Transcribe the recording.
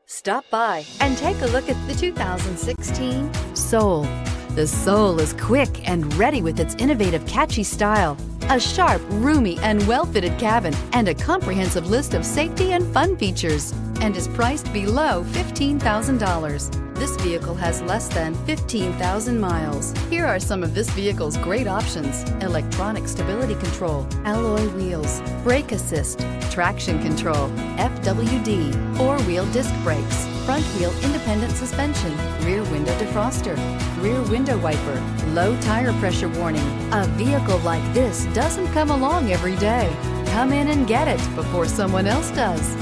Stop by and take a look at the 2016 Soul. The Soul is quick and ready with its innovative, catchy style, a sharp, roomy, and well-fitted cabin, and a comprehensive list of safety and fun features, and is priced below $15,000. This vehicle has less than 15,000 miles. Here are some of this vehicle's great options: electronic stability control, alloy wheels, brake assist, traction control, FWD, four-wheel disc brakes, front wheel independent suspension, rear window defroster, rear window wiper, low tire pressure warning. A vehicle like this doesn't come along every day. Come in and get it before someone else does.